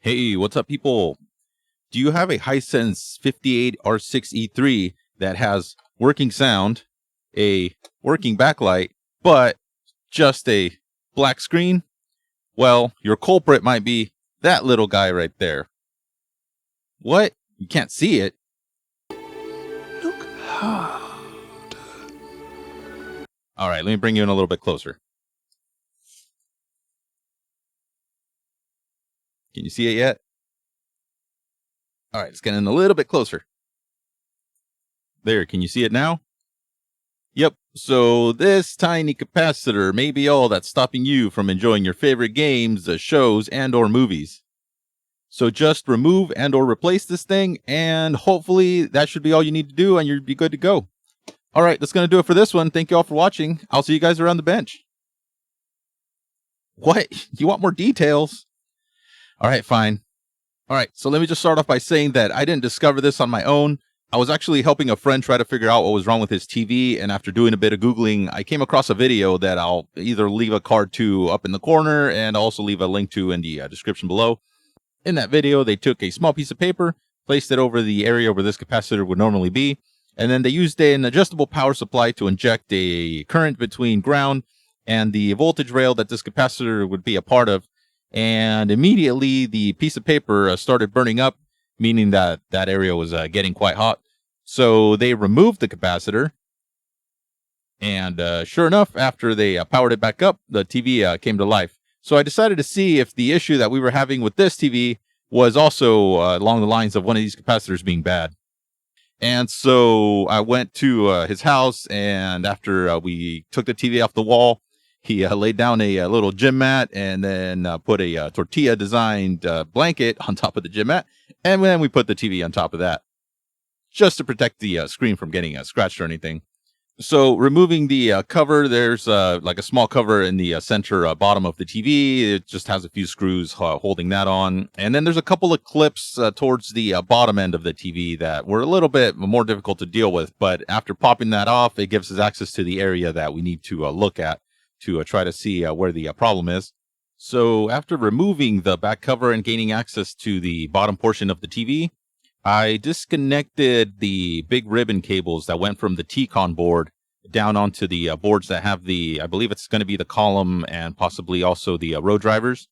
Hey, what's up, people? Do you have a Hisense 58R6E3 that has working sound, a working backlight, but just a black screen? Well, your culprit might be that little guy right there. What? You can't see it? Look hard. All right, let me bring you in a little bit closer. Can you see it yet? All right, let's get in a little bit closer. There, can you see it now? Yep, so this tiny capacitor may be all that's stopping you from enjoying your favorite games, shows, and or movies. So just remove and or replace this thing, and hopefully that should be all you need to do, and you'll be good to go. All right, that's going to do it for this one. Thank you all for watching. I'll see you guys around the bench. What? You want more details? All right, fine. All right, so let me just start off by saying that I didn't discover this on my own. I was actually helping a friend try to figure out what was wrong with his TV, and after doing a bit of Googling, I came across a video that I'll either leave a card to up in the corner and also leave a link to in the description below. In that video, they took a small piece of paper, placed it over the area where this capacitor would normally be, and then they used an adjustable power supply to inject a current between ground and the voltage rail that this capacitor would be a part of. And immediately the piece of paper started burning up, meaning that that area was getting quite hot. So they removed the capacitor. And sure enough, after they powered it back up, the TV came to life. So I decided to see if the issue that we were having with this TV was also along the lines of one of these capacitors being bad. And so I went to his house, and after we took the TV off the wall, he laid down a little gym mat and then put a tortilla designed blanket on top of the gym mat. And then we put the TV on top of that just to protect the screen from getting scratched or anything. So removing the cover, there's like a small cover in the center bottom of the TV. It just has a few screws holding that on. And then there's a couple of clips towards the bottom end of the TV that were a little bit more difficult to deal with. But after popping that off, it gives us access to the area that we need to look at to try to see where the problem is. So after removing the back cover and gaining access to the bottom portion of the TV, I disconnected the big ribbon cables that went from the T-con board down onto the boards that have the, I believe it's going to be the column and possibly also the row drivers.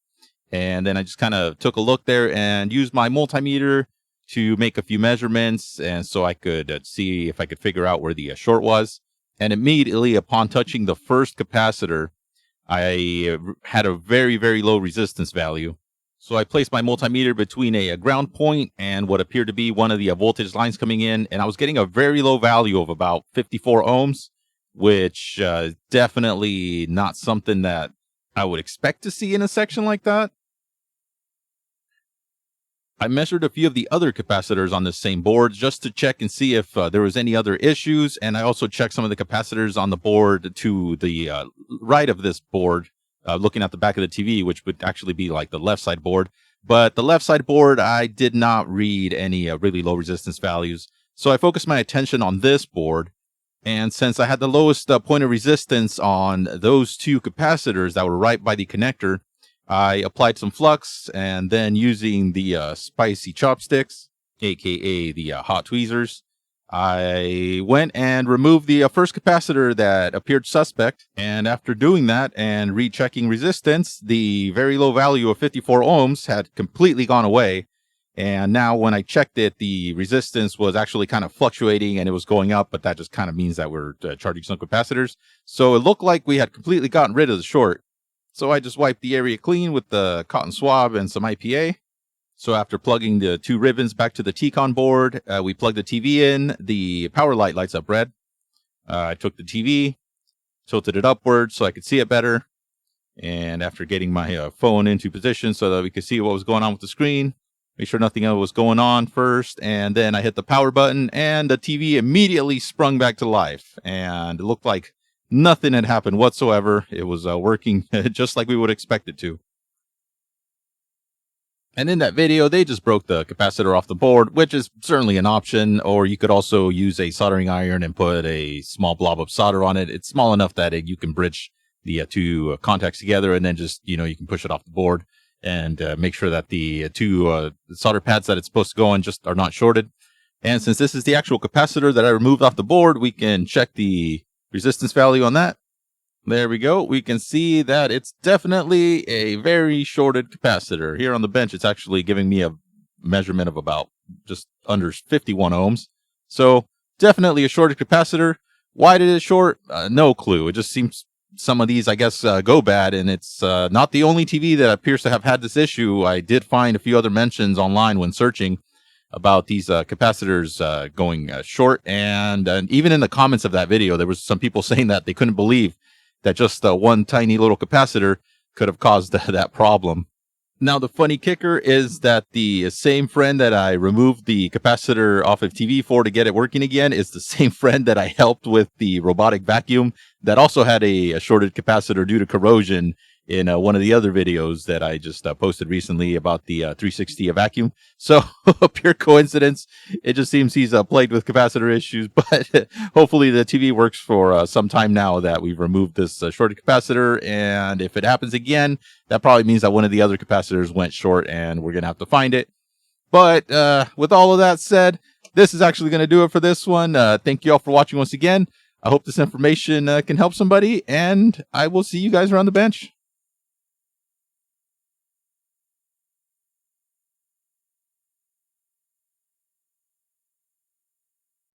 And then I just kind of took a look there and used my multimeter to make a few measurements, and so I could see if I could figure out where the short was. And immediately upon touching the first capacitor, I had a very, very low resistance value. So I placed my multimeter between a ground point and what appeared to be one of the voltage lines coming in, and I was getting a very low value of about 54 ohms, which definitely not something that I would expect to see in a section like that. I measured a few of the other capacitors on the same board just to check and see if there was any other issues, and I also checked some of the capacitors on the board to the right of this board, looking at the back of the TV, which would actually be like the left side board. But the left side board, I did not read any really low resistance values. So I focused my attention on this board. And since I had the lowest point of resistance on those two capacitors that were right by the connector, I applied some flux, and then using the spicy chopsticks, aka the hot tweezers, I went and removed the first capacitor that appeared suspect. And after doing that and rechecking resistance, the very low value of 54 ohms had completely gone away. And now when I checked it, the resistance was actually kind of fluctuating and it was going up, but that just kind of means that we're charging some capacitors. So it looked like we had completely gotten rid of the short. So I just wiped the area clean with the cotton swab and some IPA. So after plugging the two ribbons back to the T-con board, we plugged the TV in. The power light lights up red. I took the TV, tilted it upward so I could see it better. And after getting my phone into position so that we could see what was going on with the screen, make sure nothing else was going on first. And then I hit the power button and the TV immediately sprung back to life. And it looked like nothing had happened whatsoever. It was working just like we would expect it to. And in that video, they just broke the capacitor off the board, which is certainly an option. Or you could also use a soldering iron and put a small blob of solder on it. It's small enough that you can bridge the two contacts together, and then just, you can push it off the board. and make sure that the two solder pads that it's supposed to go on just are not shorted. And since this is the actual capacitor that I removed off the board, we can check the resistance value on that. There we go. We can see that it's definitely a very shorted capacitor. Here on the bench, it's actually giving me a measurement of about just under 51 ohms. So definitely a shorted capacitor. Why did it short? No clue. It just seems some of these, I guess, go bad, and it's not the only TV that appears to have had this issue. I did find a few other mentions online when searching about these capacitors going short, and even in the comments of that video, there was some people saying that they couldn't believe that just one tiny little capacitor could have caused that problem. Now, the funny kicker is that the same friend that I removed the capacitor off of TV for to get it working again is the same friend that I helped with the robotic vacuum that also had a shorted capacitor due to corrosion in one of the other videos that I just posted recently about the 360 vacuum. So a pure coincidence. It just seems he's plagued with capacitor issues, but hopefully the TV works for some time now that we've removed this shorted capacitor. And if it happens again, that probably means that one of the other capacitors went short and we're going to have to find it. But with all of that said, this is actually going to do it for this one. Thank you all for watching once again. I hope this information can help somebody, and I will see you guys around the bench.